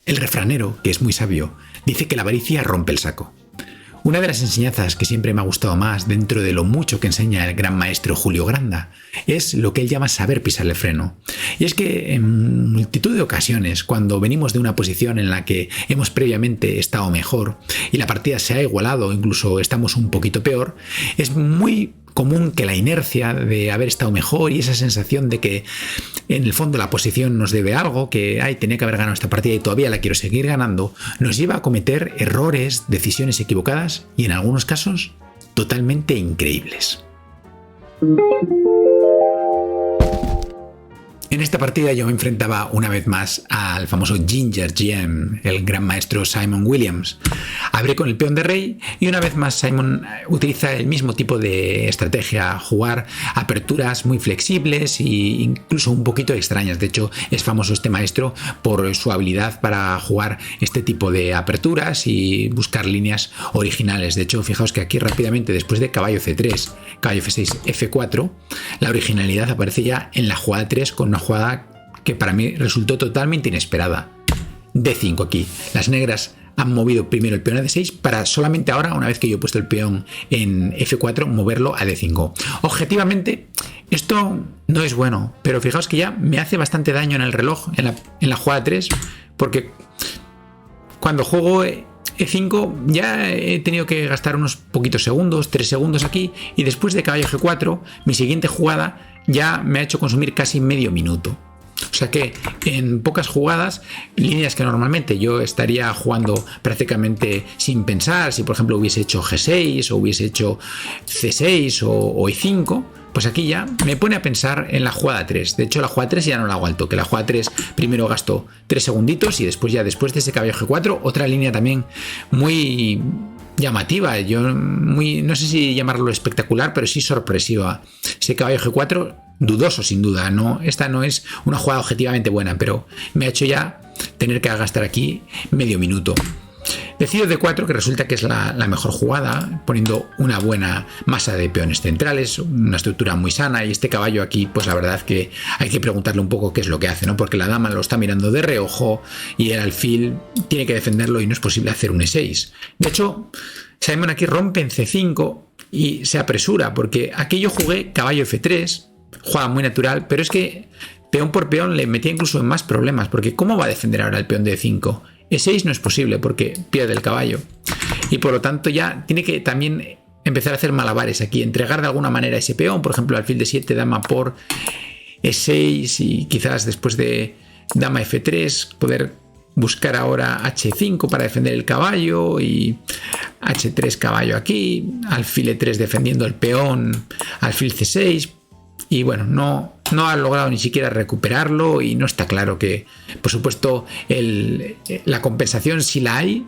El refranero, que es muy sabio, dice que la avaricia rompe el saco. Una de las enseñanzas que siempre me ha gustado más dentro de lo mucho que enseña el gran maestro Julio Granda es lo que él llama saber pisar el freno. Y es que en multitud de ocasiones, cuando venimos de una posición en la que hemos previamente estado mejor y la partida se ha igualado o incluso estamos un poquito peor, es muy común que la inercia de haber estado mejor y esa sensación de que en el fondo la posición nos debe algo, que tenía que haber ganado esta partida y todavía la quiero seguir ganando, nos lleva a cometer errores, decisiones equivocadas y en algunos casos totalmente increíbles. En esta partida yo me enfrentaba una vez más al famoso Ginger GM, el gran maestro Simon Williams. Abrí con el peón de rey y una vez más Simon utiliza el mismo tipo de estrategia, jugar aperturas muy flexibles e incluso un poquito extrañas. De hecho, es famoso este maestro por su habilidad para jugar este tipo de aperturas y buscar líneas originales. De hecho, fijaos que aquí rápidamente después de caballo C3, caballo F6, F4, la originalidad aparece ya en la jugada 3 con una jugada que para mí resultó totalmente inesperada. D5 aquí. Las negras han movido primero el peón a D6 para solamente ahora, una vez que yo he puesto el peón en F4, moverlo a D5. Objetivamente, esto no es bueno, pero fijaos que ya me hace bastante daño en el reloj, en la jugada 3, porque cuando juego E5 ya he tenido que gastar unos poquitos segundos, 3 segundos aquí, y después de caballo G4, mi siguiente jugada ya me ha hecho consumir casi medio minuto. O sea que en pocas jugadas, líneas que normalmente yo estaría jugando prácticamente sin pensar, si por ejemplo hubiese hecho G6 o hubiese hecho C6 o E5, pues aquí ya me pone a pensar en la jugada 3. De hecho, la jugada 3 ya no la hago al toque. La jugada 3 primero gasto 3 segunditos y después de ese caballo G4, otra línea también muy llamativa. Yo no sé si llamarlo espectacular, pero sí sorpresiva. Ese caballo G4, dudoso sin duda. Esta no es una jugada objetivamente buena, pero me ha hecho ya tener que gastar aquí medio minuto. Decido D4, que resulta que es la mejor jugada, poniendo una buena masa de peones centrales, una estructura muy sana, y este caballo aquí, pues la verdad que hay que preguntarle un poco qué es lo que hace, ¿no? Porque la dama lo está mirando de reojo y el alfil tiene que defenderlo y no es posible hacer un E6. De hecho, Simon aquí rompe en C5 y se apresura, porque aquí yo jugué caballo F3, jugada muy natural, pero es que peón por peón le metía incluso en más problemas, porque ¿cómo va a defender ahora el peón de E5? E6 no es posible porque pierde el caballo y por lo tanto ya tiene que también empezar a hacer malabares aquí, entregar de alguna manera ese peón, por ejemplo alfil de 7, dama por E6 y quizás después de dama F3 poder buscar ahora H5 para defender el caballo y H3 caballo aquí, alfil E3 defendiendo el peón, alfil C6 y bueno, no ha logrado ni siquiera recuperarlo y no está claro que, por supuesto, la compensación, si la hay,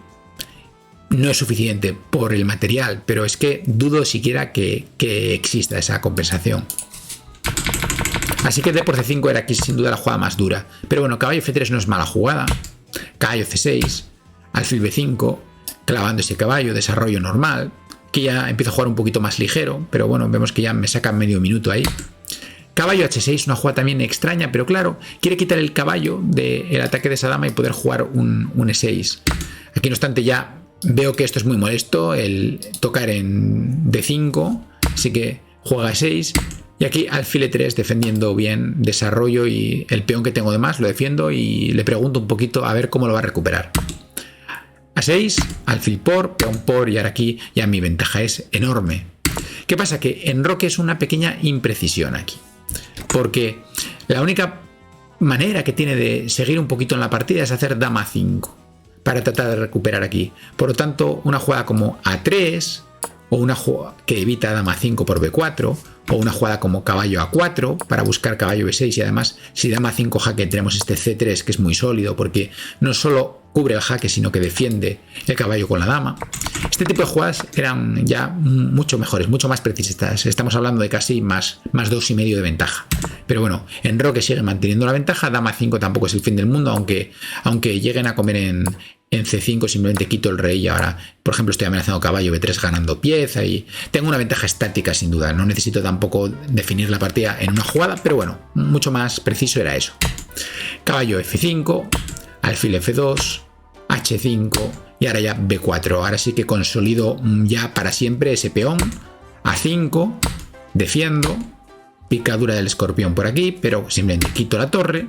no es suficiente por el material, pero es que dudo siquiera que exista esa compensación. Así que D por C5 era aquí sin duda la jugada más dura. Pero bueno, caballo F3 no es mala jugada, caballo C6, alfil B5, clavando ese caballo, desarrollo normal, que ya empiezo a jugar un poquito más ligero, pero bueno, vemos que ya me saca medio minuto ahí. Caballo H6, una jugada también extraña, pero claro, quiere quitar el caballo del ataque de esa dama y poder jugar un E6. Aquí no obstante ya veo que esto es muy molesto, el tocar en D5, así que juega E6 y aquí alfil E3 defendiendo bien desarrollo y el peón que tengo de más lo defiendo y le pregunto un poquito a ver cómo lo va a recuperar. A6, alfil por, peón por y ahora aquí ya mi ventaja es enorme. ¿Qué pasa? Que en Roque es una pequeña imprecisión aquí. Porque la única manera que tiene de seguir un poquito en la partida es hacer dama 5 para tratar de recuperar aquí. Por lo tanto, una jugada como A3 o una jugada que evita dama 5 por B4 o una jugada como caballo A4 para buscar caballo B6 y además si dama 5 jaque tenemos este C3 que es muy sólido porque no solo cubre el jaque sino que defiende el caballo con la dama. Este tipo de jugadas eran ya mucho mejores, mucho más precisas. Estamos hablando de casi más 2,5 de ventaja. Pero bueno, en Roque sigue manteniendo la ventaja. Dama 5 tampoco es el fin del mundo, aunque lleguen a comer en C5 simplemente quito el rey y ahora, por ejemplo, estoy amenazando caballo B3 ganando pieza y tengo una ventaja estática sin duda. No necesito tampoco definir la partida en una jugada, pero bueno, mucho más preciso era eso. Caballo F5, alfil F2, H5 y ahora ya B4. Ahora sí que consolido ya para siempre ese peón. A5, defiendo, picadura del escorpión por aquí, pero simplemente quito la torre,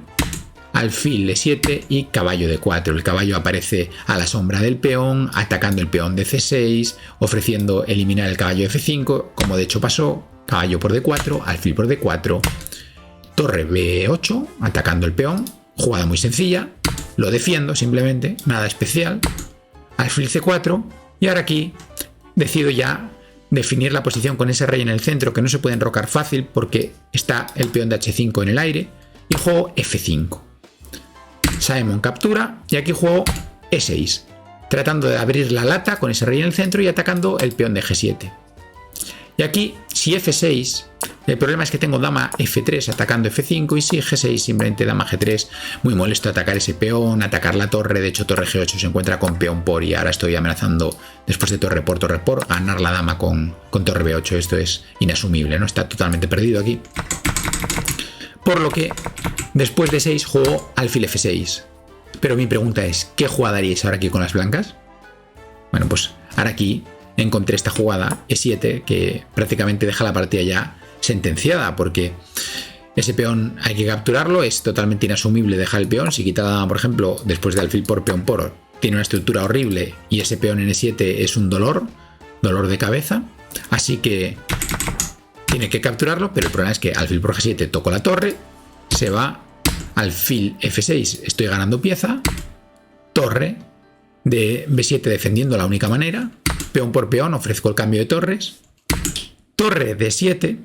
alfil E7 y caballo D4. El caballo aparece a la sombra del peón, atacando el peón de C6, ofreciendo eliminar el caballo F5, como de hecho pasó, caballo por D4, alfil por D4, torre B8, atacando el peón, jugada muy sencilla, lo defiendo simplemente, nada especial, alfil C4 y ahora aquí decido ya definir la posición con ese rey en el centro que no se puede enrocar fácil porque está el peón de H5 en el aire y juego F5. Simon captura y aquí juego E6, tratando de abrir la lata con ese rey en el centro y atacando el peón de G7. Y aquí, si F6, el problema es que tengo dama F3 atacando F5 y si G6 simplemente dama G3, muy molesto atacar ese peón, atacar la torre, de hecho torre G8 se encuentra con peón por y ahora estoy amenazando después de torre por ganar la dama con torre B8, esto es inasumible, ¿no? Está totalmente perdido aquí. Por lo que después de 6 juego alfil F6. Pero mi pregunta es, ¿qué jugada haríais ahora aquí con las blancas? Bueno, pues ahora aquí encontré esta jugada E7 que prácticamente deja la partida ya sentenciada porque ese peón hay que capturarlo, es totalmente inasumible dejar el peón. Si quita la dama, por ejemplo, después de alfil por peón por, tiene una estructura horrible y ese peón en E7 es un dolor de cabeza. Así que tiene que capturarlo, pero el problema es que alfil por G7 toco la torre, se va alfil F6, estoy ganando pieza, torre de B7 defendiendo la única manera, peón por peón ofrezco el cambio de torres, torre D7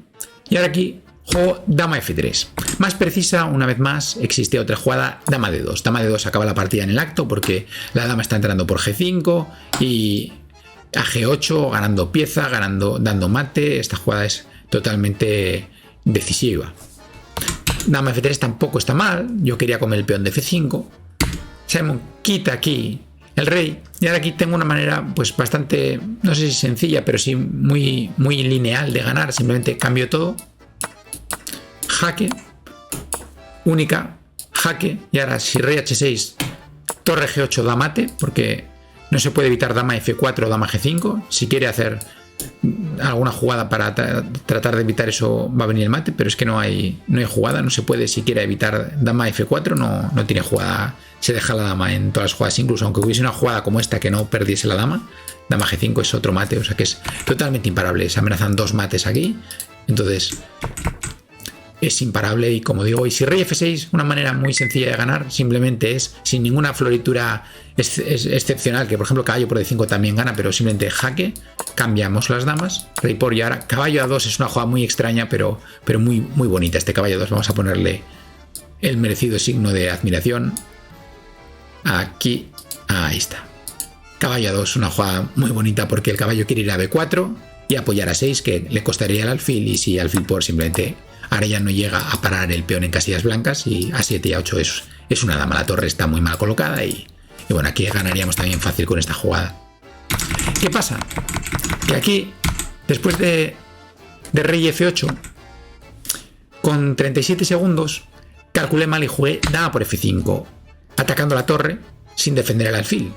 y ahora aquí juego dama F3. Más precisa, una vez más, existe otra jugada, dama D2. Dama D2 acaba la partida en el acto porque la dama está entrando por G5 y a G8 ganando pieza, dando mate. Esta jugada es totalmente decisiva. Dama F3 tampoco está mal, yo quería comer el peón de F5. Simon quita aquí el rey y ahora aquí tengo una manera pues bastante, no sé si sencilla, pero sí muy lineal de ganar. Simplemente cambio todo, jaque, única, jaque y ahora si rey H6, torre G8 da mate porque no se puede evitar dama F4 o dama G5. Si quiere hacer alguna jugada para tratar de evitar eso va a venir el mate, pero es que no hay jugada, no se puede siquiera evitar dama F4, no tiene jugada, se deja la dama en todas las jugadas, incluso aunque hubiese una jugada como esta que no perdiese la dama G5 es otro mate, o sea que es totalmente imparable, se amenazan dos mates aquí, entonces es imparable y como digo, y si rey F6, una manera muy sencilla de ganar simplemente es, sin ninguna floritura excepcional, que por ejemplo caballo por D5 también gana, pero simplemente jaque, cambiamos las damas, rey por y ahora caballo A2 es una jugada muy extraña, pero muy bonita. Este caballo A2 vamos a ponerle el merecido signo de admiración. Aquí, ahí está. Caballo A2, una jugada muy bonita porque el caballo quiere ir a B4 y apoyar a 6, que le costaría el alfil, y si alfil por simplemente ahora ya no llega a parar el peón en casillas blancas y A7 y A8 es una dama, la torre está muy mal colocada y bueno, aquí ganaríamos también fácil con esta jugada. ¿Qué pasa? Que aquí, después de rey F8, con 37 segundos, calculé mal y jugué dama por F5, atacando la torre sin defender el alfil.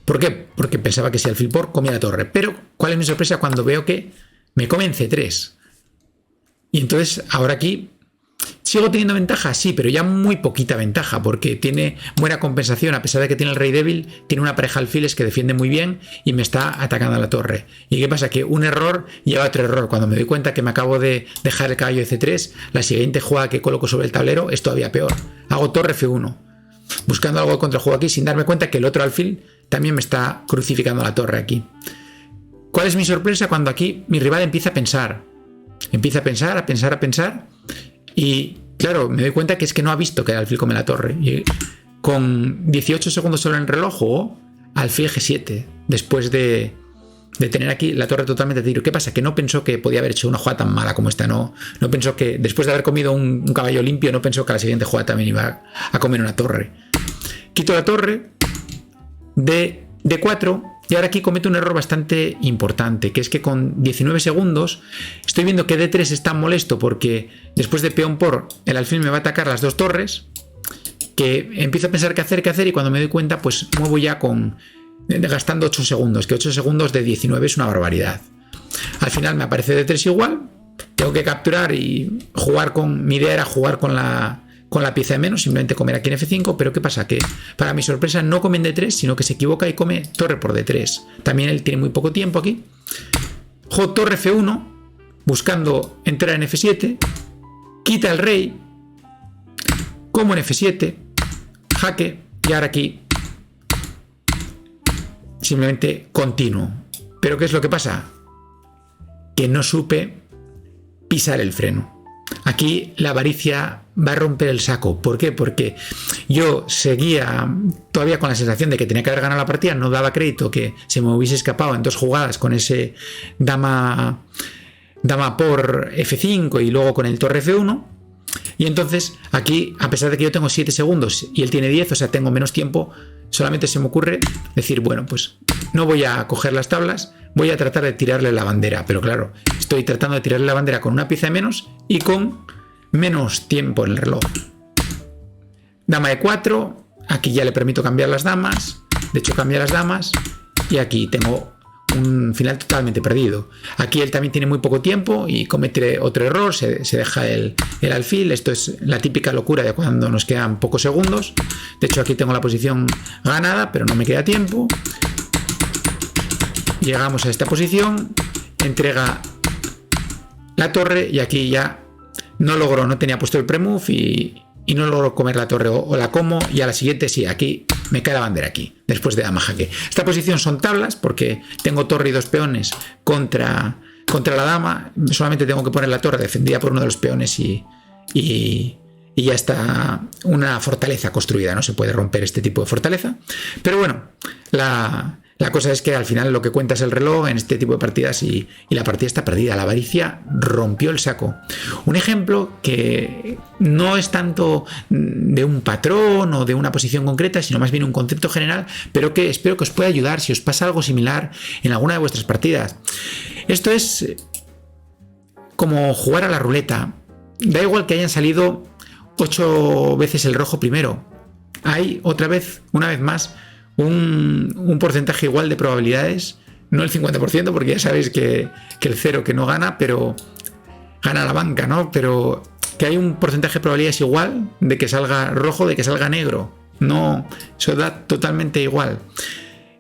¿Por qué? Porque pensaba que si alfil por comía la torre. Pero, ¿cuál es mi sorpresa cuando veo que me comen C3? Y entonces, ahora aquí, ¿sigo teniendo ventaja? Sí, pero ya muy poquita ventaja, porque tiene buena compensación, a pesar de que tiene el rey débil, tiene una pareja alfiles que defiende muy bien y me está atacando a la torre. ¿Y qué pasa? Que un error lleva a otro error. Cuando me doy cuenta que me acabo de dejar el caballo de C3, la siguiente jugada que coloco sobre el tablero es todavía peor. Hago torre F1, buscando algo de contrajuego aquí, sin darme cuenta que el otro alfil también me está crucificando la torre aquí. ¿Cuál es mi sorpresa? Cuando aquí mi rival empieza a pensar. Empieza a pensar y claro, me doy cuenta que es que no ha visto que el alfil come la torre y con 18 segundos solo en el reloj jugó alfil G7 después de tener aquí la torre totalmente a tiro. ¿Qué pasa? Que no pensó que podía haber hecho una jugada tan mala como esta, no pensó que después de haber comido un caballo limpio, no pensó que a la siguiente jugada también iba a comer una torre. Quito la torre de D4 y ahora aquí cometo un error bastante importante, que es que con 19 segundos estoy viendo que D3 está molesto porque después de peón por el alfil me va a atacar las dos torres. que empiezo a pensar qué hacer y cuando me doy cuenta pues muevo ya gastando 8 segundos, que 8 segundos de 19 es una barbaridad. Al final me aparece de 3 igual, tengo que capturar y jugar mi idea era jugar con la pieza de menos, simplemente comer aquí en F5, pero ¿qué pasa? Que para mi sorpresa no come en D3, sino que se equivoca y come torre por D3. También él tiene muy poco tiempo aquí. Juego torre F1, buscando entrar en F7, quita el rey, como en F7, jaque, y ahora aquí simplemente continuo. ¿Pero qué es lo que pasa? Que no supe pisar el freno. Aquí la avaricia va a romper el saco. ¿Por qué? Porque yo seguía todavía con la sensación de que tenía que haber ganado la partida, no daba crédito que se me hubiese escapado en 2 jugadas con ese dama por F5 y luego con el torre F1. Y entonces aquí, a pesar de que yo tengo 7 segundos y él tiene 10, o sea, tengo menos tiempo, solamente se me ocurre decir, bueno, pues no voy a coger las tablas, voy a tratar de tirarle la bandera. Pero claro, estoy tratando de tirarle la bandera con una pieza de menos y con menos tiempo en el reloj. Dama E4, aquí ya le permito cambiar las damas, de hecho cambia las damas y aquí tengo un final totalmente perdido. Aquí él también tiene muy poco tiempo y comete otro error, se deja el alfil. Esto es la típica locura de cuando nos quedan pocos segundos. De hecho aquí tengo la posición ganada, pero no me queda tiempo. Llegamos a esta posición, entrega la torre y aquí ya no tenía puesto el pre-move y no logro comer la torre o la como, y a la siguiente sí, aquí me cae la bandera aquí, después de dama jaque. Esta posición son tablas porque tengo torre y 2 peones contra la dama, solamente tengo que poner la torre defendida por uno de los peones y ya está una fortaleza construida, no se puede romper este tipo de fortaleza. Pero bueno, la cosa es que al final lo que cuenta es el reloj en este tipo de partidas y la partida está perdida. La avaricia rompió el saco. Un ejemplo que no es tanto de un patrón o de una posición concreta, sino más bien un concepto general, pero que espero que os pueda ayudar si os pasa algo similar en alguna de vuestras partidas. Esto es como jugar a la ruleta. Da igual que hayan salido 8 veces el rojo primero. Hay una vez más, un porcentaje igual de probabilidades, no el 50%, porque ya sabéis que el 0 que no gana, pero gana la banca, ¿no? Pero que hay un porcentaje de probabilidades igual de que salga rojo, de que salga negro. No, eso da totalmente igual.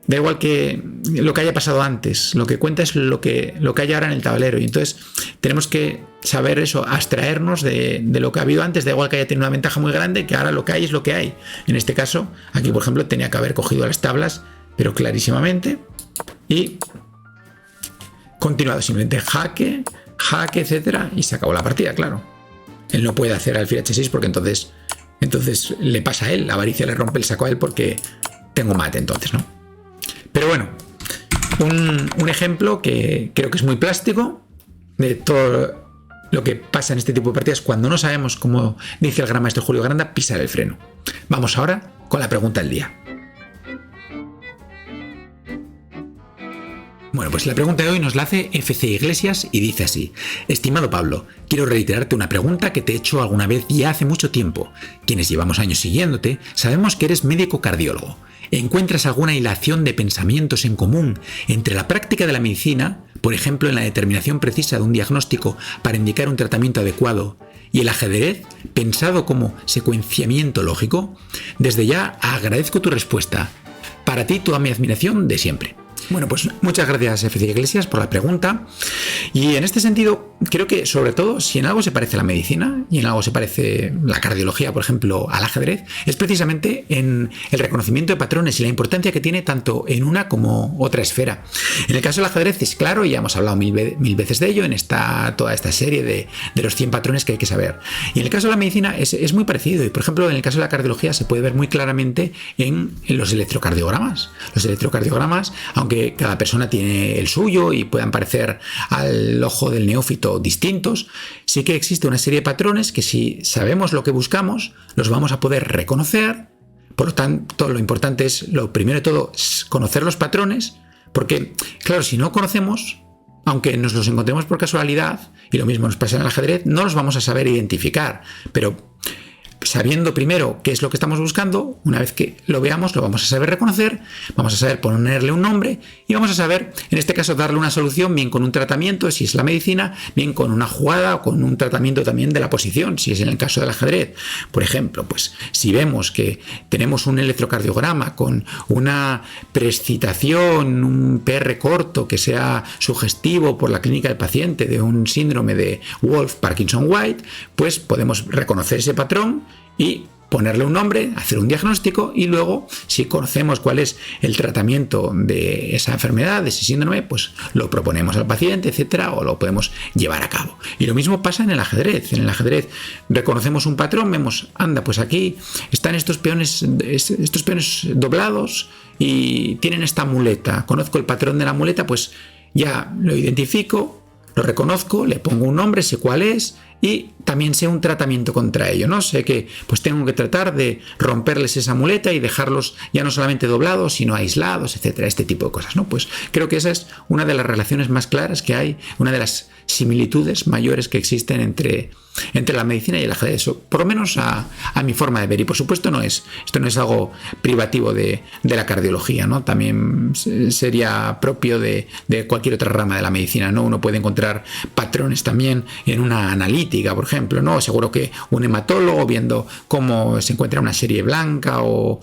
Da igual que lo que haya pasado antes, lo que cuenta es lo que hay ahora en el tablero. Y entonces tenemos que saber eso, abstraernos de lo que ha habido antes. Da igual que haya tenido una ventaja muy grande, que ahora lo que hay es lo que hay. En este caso, aquí por ejemplo, tenía que haber cogido las tablas, pero clarísimamente. Y continuado simplemente jaque, etcétera, y se acabó la partida, claro. Él no puede hacer alfil H6 porque entonces le pasa a él, la avaricia le rompe el saco a él porque tengo mate entonces, ¿no? Pero bueno, un ejemplo que creo que es muy plástico de todo lo que pasa en este tipo de partidas cuando no sabemos, como dice el gran maestro Julio Granda, pisar el freno. Vamos ahora con la pregunta del día. Bueno, pues la pregunta de hoy nos la hace FC Iglesias y dice así: estimado Pablo, quiero reiterarte una pregunta que te he hecho alguna vez ya hace mucho tiempo. Quienes llevamos años siguiéndote sabemos que eres médico cardiólogo. ¿Encuentras alguna hilación de pensamientos en común entre la práctica de la medicina, por ejemplo en la determinación precisa de un diagnóstico para indicar un tratamiento adecuado, y el ajedrez pensado como secuenciamiento lógico? Desde ya agradezco tu respuesta. Para ti toda mi admiración de siempre. Bueno, pues muchas gracias, FC Iglesias, por la pregunta. Y en este sentido, creo que sobre todo, si en algo se parece a la medicina y en algo se parece la cardiología, por ejemplo, al ajedrez, es precisamente en el reconocimiento de patrones y la importancia que tiene tanto en una como otra esfera. En el caso del ajedrez es claro, y ya hemos hablado mil veces de ello en toda esta serie de los 100 patrones que hay que saber. Y en el caso de la medicina es muy parecido. Y por ejemplo, en el caso de la cardiología se puede ver muy claramente en los electrocardiogramas. Los electrocardiogramas, aunque cada persona tiene el suyo y puedan parecer al ojo del neófito distintos, sí que existe una serie de patrones que, si sabemos lo que buscamos, los vamos a poder reconocer. Por lo tanto, lo importante es, lo primero de todo, es conocer los patrones, porque, claro, si no conocemos, aunque nos los encontremos por casualidad, y lo mismo nos pasa en el ajedrez, no los vamos a saber identificar. Pero sabiendo primero qué es lo que estamos buscando, una vez que lo veamos, lo vamos a saber reconocer, vamos a saber ponerle un nombre y vamos a saber, en este caso, darle una solución, bien con un tratamiento, si es la medicina, bien con una jugada o con un tratamiento también de la posición, si es en el caso del ajedrez. Por ejemplo, pues si vemos que tenemos un electrocardiograma con una preexcitación, un PR corto que sea sugestivo por la clínica del paciente de un síndrome de Wolff-Parkinson-White, pues podemos reconocer ese patrón y ponerle un nombre, hacer un diagnóstico y luego, si conocemos cuál es el tratamiento de esa enfermedad, de ese síndrome, pues lo proponemos al paciente, etcétera, o lo podemos llevar a cabo. Y lo mismo pasa en el ajedrez. En el ajedrez reconocemos un patrón, vemos, anda, pues aquí están estos peones doblados y tienen esta muleta. Conozco el patrón de la muleta, pues ya lo identifico, lo reconozco, le pongo un nombre, sé cuál es y también sé un tratamiento contra ello, ¿no? Sé que pues tengo que tratar de romperles esa muleta y dejarlos ya no solamente doblados, sino aislados, etcétera, este tipo de cosas, ¿no? Pues creo que esa es una de las relaciones más claras que hay, una de las similitudes mayores que existen entre la medicina y el ajedrez, eso, por lo menos a mi forma de ver. Y por supuesto esto no es algo privativo de la cardiología, ¿no? También sería propio de cualquier otra rama de la medicina, ¿no? Uno puede encontrar patrones también en una analítica, por ejemplo, ¿no? Seguro que un hematólogo viendo cómo se encuentra una serie blanca o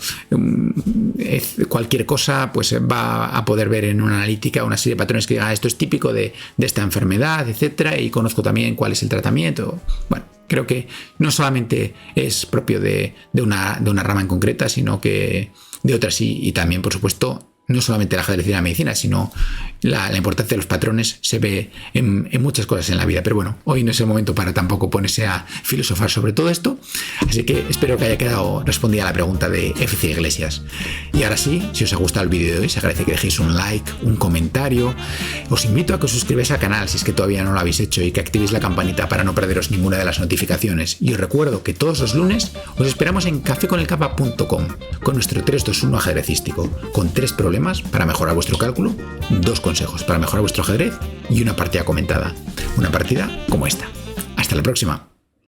cualquier cosa, pues va a poder ver en una analítica una serie de patrones que digan, esto es típico de esta enfermedad, etcétera, y conozco también cuál es el tratamiento. Bueno, creo que no solamente es propio de una rama en concreta, sino que de otras y también, por supuesto, no solamente el ajedrez y la medicina, sino la importancia de los patrones se ve en muchas cosas en la vida. Pero bueno, hoy no es el momento para tampoco ponerse a filosofar sobre todo esto. Así que espero que haya quedado respondida la pregunta de FC Iglesias. Y ahora sí, si os ha gustado el vídeo de hoy, se agradece que dejéis un like, un comentario. Os invito a que os suscribáis al canal si es que todavía no lo habéis hecho y que activéis la campanita para no perderos ninguna de las notificaciones. Y os recuerdo que todos los lunes os esperamos en cafeconelcapa.com con nuestro 3-2-1 ajedrecístico, con 3 problemas para mejorar vuestro cálculo, 2 consejos para mejorar vuestro ajedrez y una partida comentada. Una partida como esta. Hasta la próxima.